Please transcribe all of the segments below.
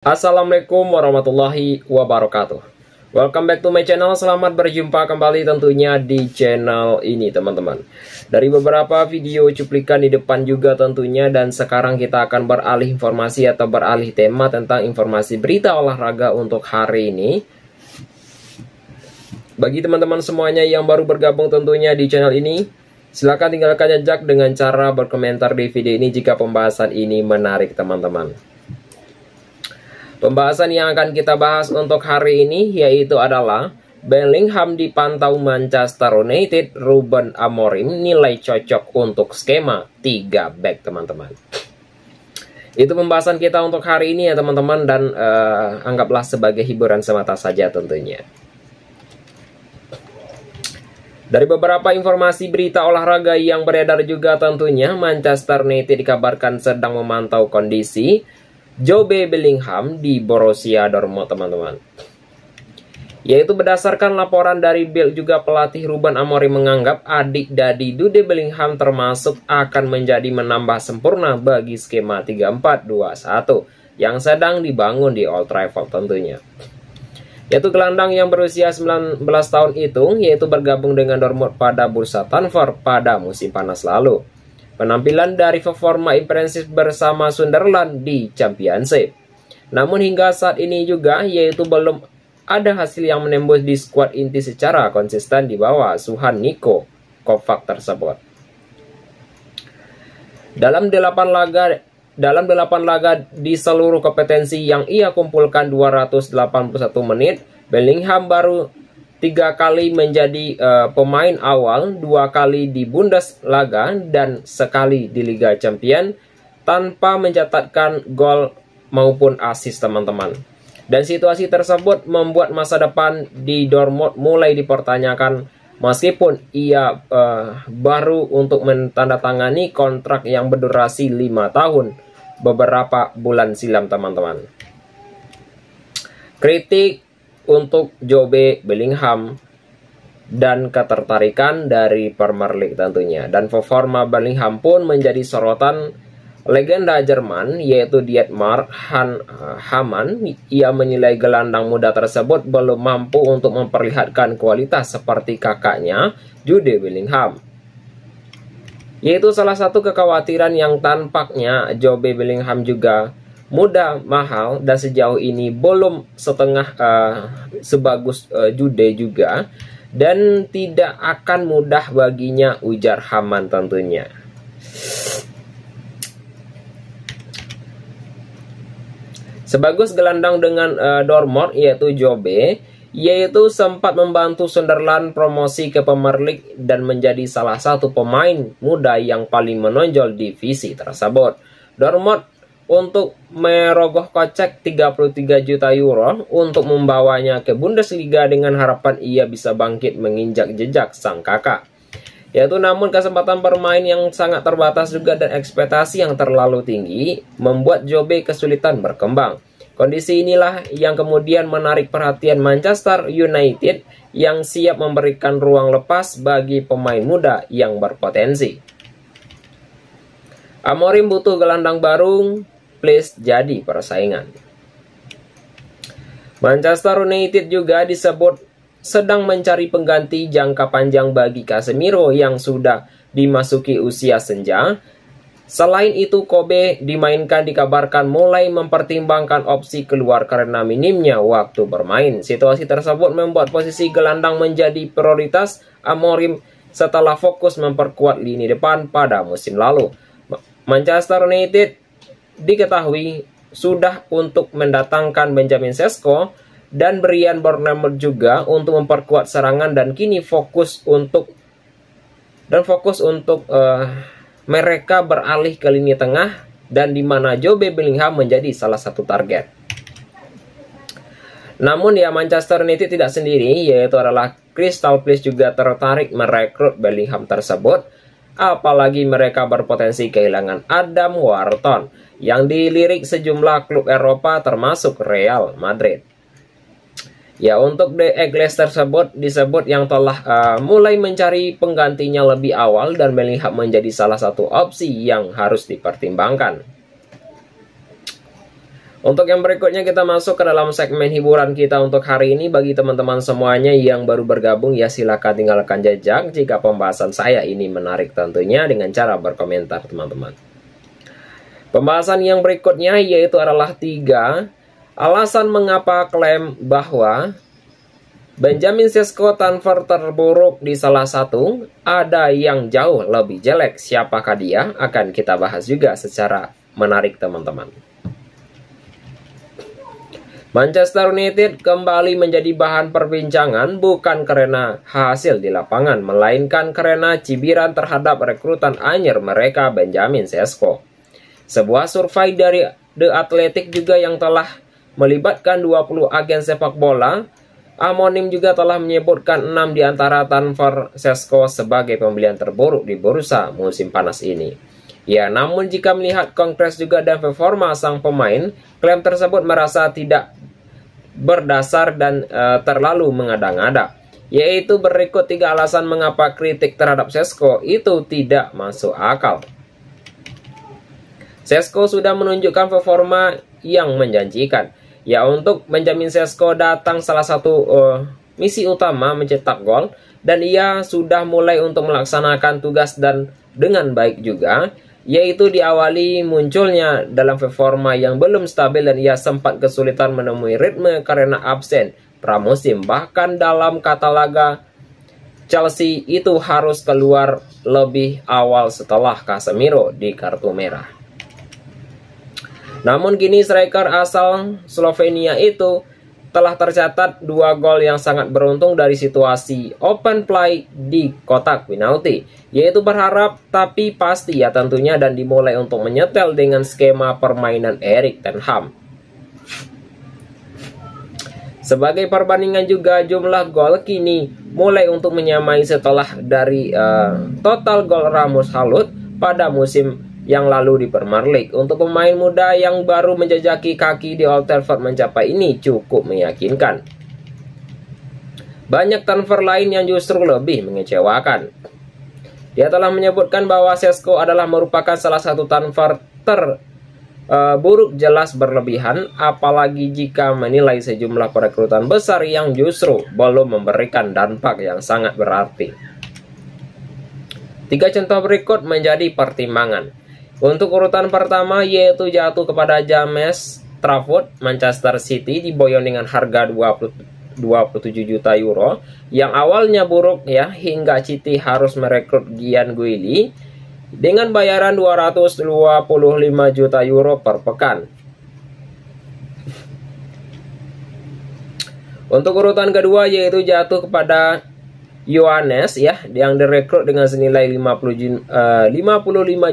Assalamualaikum warahmatullahi wabarakatuh. Welcome back to my channel. Selamat berjumpa kembali tentunya di channel ini teman-teman. Dari beberapa video cuplikan di depan juga tentunya, dan sekarang kita akan beralih informasi atau beralih tema tentang informasi berita olahraga untuk hari ini. Bagi teman-teman semuanya yang baru bergabung tentunya di channel ini, silakan tinggalkan jejak dengan cara berkomentar di video ini jika pembahasan ini menarik teman-teman. Pembahasan yang akan kita bahas untuk hari ini yaitu adalah Bellingham dipantau Manchester United, Ruben Amorim nilai cocok untuk skema 3 back teman-teman. Itu pembahasan kita untuk hari ini ya teman-teman, dan anggaplah sebagai hiburan semata saja tentunya. Dari beberapa informasi berita olahraga yang beredar juga tentunya, Manchester United dikabarkan sedang memantau kondisi Jobe Bellingham di Borussia Dortmund teman-teman. Yaitu berdasarkan laporan dari Bild, juga pelatih Ruben Amorim menganggap adik dari Jude Bellingham termasuk akan menjadi menambah sempurna bagi skema 3-4-2-1 yang sedang dibangun di Old Trafford tentunya. Yaitu gelandang yang berusia 19 tahun itu yaitu bergabung dengan Dortmund pada bursa transfer pada musim panas lalu. Penampilan dari performa impresif bersama Sunderland di Championship. Namun hingga saat ini juga yaitu belum ada hasil yang menembus di skuad inti secara konsisten di bawah asuhan Niko Kovac tersebut. Dalam 8 laga di seluruh kompetensi yang ia kumpulkan 281 menit, Bellingham baru 3 kali menjadi pemain awal, 2 kali di Bundesliga dan sekali di Liga Champions tanpa mencatatkan gol maupun assist teman-teman. Dan situasi tersebut membuat masa depan di Dortmund mulai dipertanyakan meskipun ia baru untuk menandatangani kontrak yang berdurasi 5 tahun beberapa bulan silam teman-teman. Kritik untuk Jobe Bellingham dan ketertarikan dari Premier League tentunya. Dan performa Bellingham pun menjadi sorotan legenda Jerman yaitu Dietmar Hamann. Ia menilai gelandang muda tersebut belum mampu untuk memperlihatkan kualitas seperti kakaknya Jude Bellingham. Yaitu salah satu kekhawatiran yang tampaknya Jobe Bellingham juga muda, mahal, dan sejauh ini belum setengah sebagus Jude juga, dan tidak akan mudah baginya, ujar Hamann tentunya. Sebagus gelandang dengan Dortmund yaitu Jobe, yaitu sempat membantu Sunderland promosi ke Premier League dan menjadi salah satu pemain muda yang paling menonjol di divisi tersebut. Dortmund untuk merogoh kocek 33 juta euro untuk membawanya ke Bundesliga dengan harapan ia bisa bangkit menginjak jejak sang kakak. Yaitu namun kesempatan bermain yang sangat terbatas juga dan ekspektasi yang terlalu tinggi membuat Jobe kesulitan berkembang. Kondisi inilah yang kemudian menarik perhatian Manchester United yang siap memberikan ruang lepas bagi pemain muda yang berpotensi. Amorim butuh gelandang baru, please jadi persaingan. Manchester United juga disebut sedang mencari pengganti jangka panjang bagi Casemiro yang sudah dimasuki usia senja. Selain itu, Kobe dimainkan dikabarkan mulai mempertimbangkan opsi keluar karena minimnya waktu bermain. Situasi tersebut membuat posisi gelandang menjadi prioritas Amorim setelah fokus memperkuat lini depan pada musim lalu. Manchester United diketahui sudah untuk mendatangkan Benjamin Sesko dan Brian Bournemouth juga untuk memperkuat serangan, dan kini fokus untuk mereka beralih ke lini tengah, dan di mana Jobe Bellingham menjadi salah satu target. Namun ya Manchester United tidak sendiri, yaitu adalah Crystal Palace juga tertarik merekrut Bellingham tersebut, apalagi mereka berpotensi kehilangan Adam Wharton yang dilirik sejumlah klub Eropa termasuk Real Madrid. Ya, untuk The Eagles tersebut disebut yang telah mulai mencari penggantinya lebih awal, dan Bellingham menjadi salah satu opsi yang harus dipertimbangkan. Untuk yang berikutnya kita masuk ke dalam segmen hiburan kita untuk hari ini. Bagi teman-teman semuanya yang baru bergabung ya silakan tinggalkan jejak jika pembahasan saya ini menarik tentunya dengan cara berkomentar teman-teman. Pembahasan yang berikutnya yaitu adalah 3 alasan mengapa klaim bahwa Benjamin Sesko transfer terburuk di salah satu ada yang jauh lebih jelek. Siapakah dia? Akan kita bahas juga secara menarik teman-teman. Manchester United kembali menjadi bahan perbincangan bukan karena hasil di lapangan, melainkan karena cibiran terhadap rekrutan anyar mereka Benjamin Sesko. Sebuah survei dari The Athletic juga yang telah melibatkan 20 agen sepak bola, Amonim juga telah menyebutkan 6 di antara transfer Sesko sebagai pembelian terburuk di bursa musim panas ini. Ya, namun jika melihat kongres juga dan performa sang pemain, klaim tersebut merasa tidak berdasar dan terlalu mengada-ngada. Yaitu berikut 3 alasan mengapa kritik terhadap Sesko itu tidak masuk akal. Sesko sudah menunjukkan performa yang menjanjikan. Ya, untuk Benjamin Sesko datang salah satu misi utama mencetak gol, dan ia sudah mulai untuk melaksanakan tugas dan dengan baik juga, yaitu diawali munculnya dalam performa yang belum stabil dan ia sempat kesulitan menemui ritme karena absen pramusim. Bahkan dalam kata laga Chelsea itu harus keluar lebih awal setelah Casemiro di kartu merah. Namun kini striker asal Slovenia itu telah tercatat 2 gol yang sangat beruntung dari situasi open play di kotak penalti. Yaitu berharap tapi pasti ya tentunya dan dimulai untuk menyetel dengan skema permainan Erik ten Hag. Sebagai perbandingan juga jumlah gol kini mulai untuk menyamai setelah dari total gol Rasmus Højlund pada musim yang lalu di Premier League. Untuk pemain muda yang baru menjajaki kaki di Old Trafford mencapai ini cukup meyakinkan. Banyak transfer lain yang justru lebih mengecewakan. Dia telah menyebutkan bahwa Sesko adalah merupakan salah satu transfer terburuk jelas berlebihan, apalagi jika menilai sejumlah perekrutan besar yang justru belum memberikan dampak yang sangat berarti. 3 contoh berikut menjadi pertimbangan. Untuk urutan pertama yaitu jatuh kepada James Trafford Manchester City diboyong dengan harga 27 juta euro yang awalnya buruk ya, hingga City harus merekrut Gian Guili dengan bayaran 225 juta euro per pekan. Untuk urutan kedua yaitu jatuh kepada Yohanes ya, yang direkrut dengan senilai 55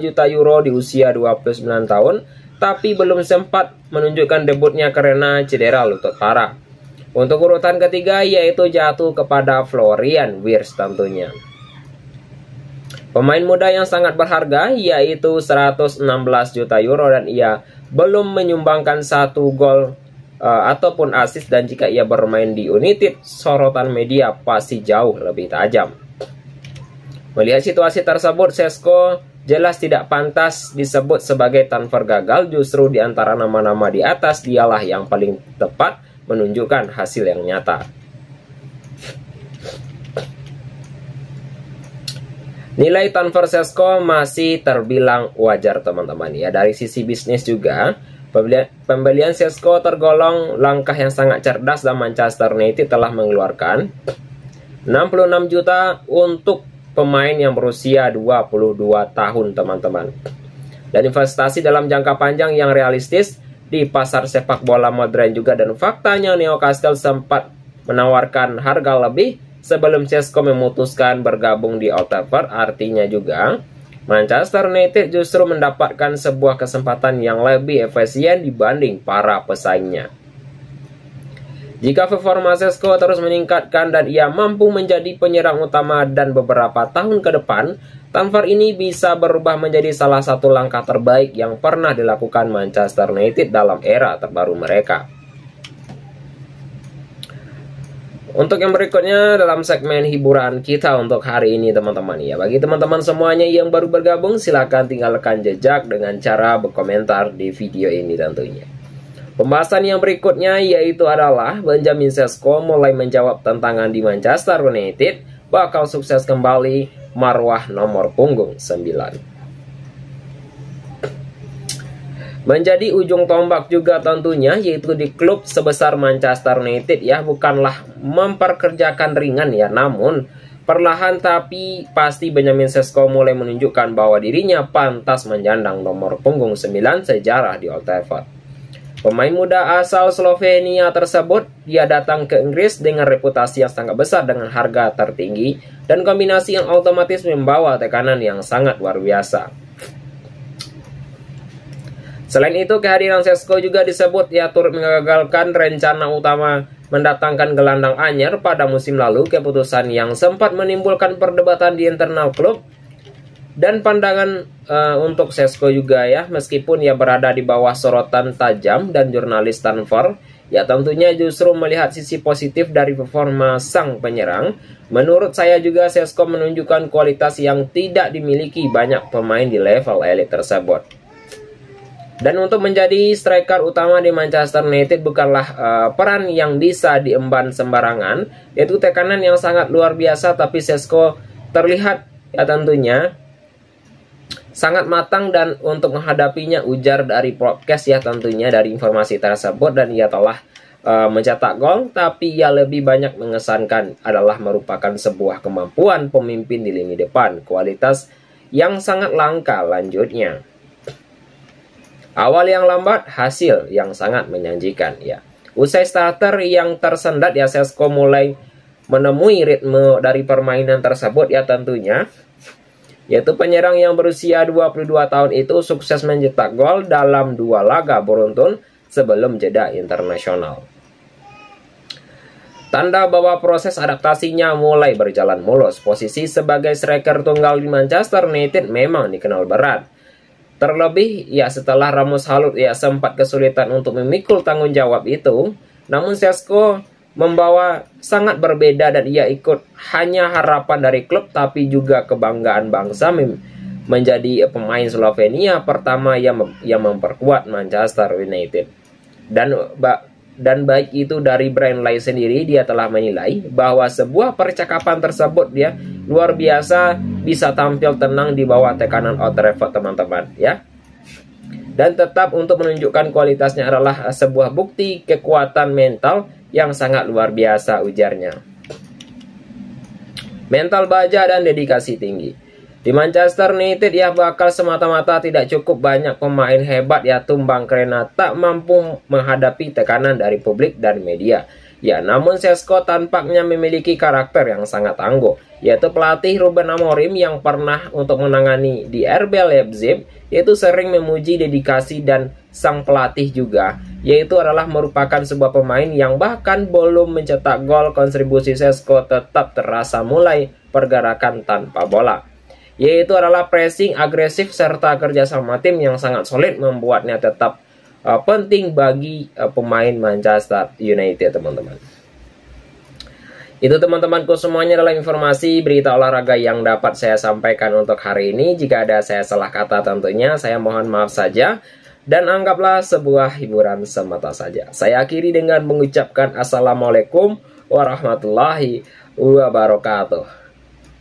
juta euro di usia 29 tahun, tapi belum sempat menunjukkan debutnya karena cedera lutut parah. Untuk urutan ketiga yaitu jatuh kepada Florian Wirtz tentunya. Pemain muda yang sangat berharga yaitu 116 juta euro dan ia belum menyumbangkan 1 gol ataupun assist, dan jika ia bermain di United sorotan media pasti jauh lebih tajam. Melihat situasi tersebut, Sesko jelas tidak pantas disebut sebagai transfer gagal. Justru di antara nama-nama di atas dialah yang paling tepat menunjukkan hasil yang nyata. Nilai transfer Sesko masih terbilang wajar teman-teman ya. Dari sisi bisnis juga, pembelian Sesko tergolong langkah yang sangat cerdas dan Manchester United telah mengeluarkan 66 juta untuk pemain yang berusia 22 tahun teman-teman. Dan investasi dalam jangka panjang yang realistis di pasar sepak bola modern juga, dan faktanya Newcastle sempat menawarkan harga lebih sebelum Sesko memutuskan bergabung di Old Trafford. Artinya juga Manchester United justru mendapatkan sebuah kesempatan yang lebih efisien dibanding para pesaingnya. Jika performa Sesko terus meningkatkan dan ia mampu menjadi penyerang utama dan beberapa tahun ke depan, transfer ini bisa berubah menjadi salah satu langkah terbaik yang pernah dilakukan Manchester United dalam era terbaru mereka. Untuk yang berikutnya dalam segmen hiburan kita untuk hari ini teman-teman ya. Bagi teman-teman semuanya yang baru bergabung, silahkan tinggalkan jejak dengan cara berkomentar di video ini tentunya. Pembahasan yang berikutnya yaitu adalah Benjamin Sesko mulai menjawab tantangan di Manchester United, bakal sukses kembali marwah nomor punggung 9. Menjadi ujung tombak juga tentunya yaitu di klub sebesar Manchester United ya, bukanlah memperkerjakan ringan ya, namun perlahan tapi pasti Benjamin Sesko mulai menunjukkan bahwa dirinya pantas menyandang nomor punggung 9 sejarah di Old Trafford. Pemain muda asal Slovenia tersebut dia datang ke Inggris dengan reputasi yang sangat besar dengan harga tertinggi dan kombinasi yang otomatis membawa tekanan yang sangat luar biasa. Selain itu, kehadiran Sesko juga disebut ya turut mengagalkan rencana utama mendatangkan gelandang anyar pada musim lalu, keputusan yang sempat menimbulkan perdebatan di internal klub. Dan pandangan untuk Sesko juga ya, meskipun ia berada di bawah sorotan tajam dan jurnalis Stanford, ya tentunya justru melihat sisi positif dari performa sang penyerang. Menurut saya juga Sesko menunjukkan kualitas yang tidak dimiliki banyak pemain di level elit tersebut. Dan untuk menjadi striker utama di Manchester United bukanlah peran yang bisa diemban sembarangan, yaitu tekanan yang sangat luar biasa, tapi Sesko terlihat ya tentunya sangat matang dan untuk menghadapinya, ujar dari podcast ya tentunya dari informasi tersebut, dan ia telah mencetak gol, tapi ia lebih banyak mengesankan adalah merupakan sebuah kemampuan pemimpin di lini depan, kualitas yang sangat langka lanjutnya. Awal yang lambat, hasil yang sangat menjanjikan ya. Usai starter yang tersendat ya, Sesko mulai menemui ritme dari permainan tersebut ya tentunya. Yaitu penyerang yang berusia 22 tahun itu sukses mencetak gol dalam 2 laga beruntun sebelum jeda internasional. Tanda bahwa proses adaptasinya mulai berjalan mulus. Posisi sebagai striker tunggal di Manchester United memang dikenal berat. Terlebih ya setelah Ramos Halut ya sempat kesulitan untuk memikul tanggung jawab itu, namun Sesko membawa sangat berbeda dan ia ikut hanya harapan dari klub tapi juga kebanggaan bangsa menjadi pemain Slovenia pertama yang memperkuat Manchester United. Dan baik itu dari Brian Lai sendiri, dia telah menilai bahwa sebuah percakapan tersebut dia luar biasa bisa tampil tenang di bawah tekanan Old Trafford teman-teman ya. Dan tetap untuk menunjukkan kualitasnya adalah sebuah bukti kekuatan mental yang sangat luar biasa, ujarnya. Mental baja dan dedikasi tinggi. Di Manchester United ya bakal semata-mata tidak cukup banyak pemain hebat ya tumbang karena tak mampu menghadapi tekanan dari publik dan media. Ya, namun Sesko tampaknya memiliki karakter yang sangat tangguh, yaitu pelatih Ruben Amorim yang pernah untuk menangani di RB Leipzig, yaitu sering memuji dedikasi dan sang pelatih juga, yaitu adalah merupakan sebuah pemain yang bahkan belum mencetak gol, kontribusi Sesko tetap terasa mulai pergerakan tanpa bola. Yaitu adalah pressing agresif serta kerjasama tim yang sangat solid membuatnya tetap penting bagi pemain Manchester United teman-teman. Itu teman-temanku semuanya adalah informasi berita olahraga yang dapat saya sampaikan untuk hari ini. Jika ada saya salah kata tentunya saya mohon maaf saja dan anggaplah sebuah hiburan semata saja. Saya akhiri dengan mengucapkan Assalamualaikum warahmatullahi wabarakatuh.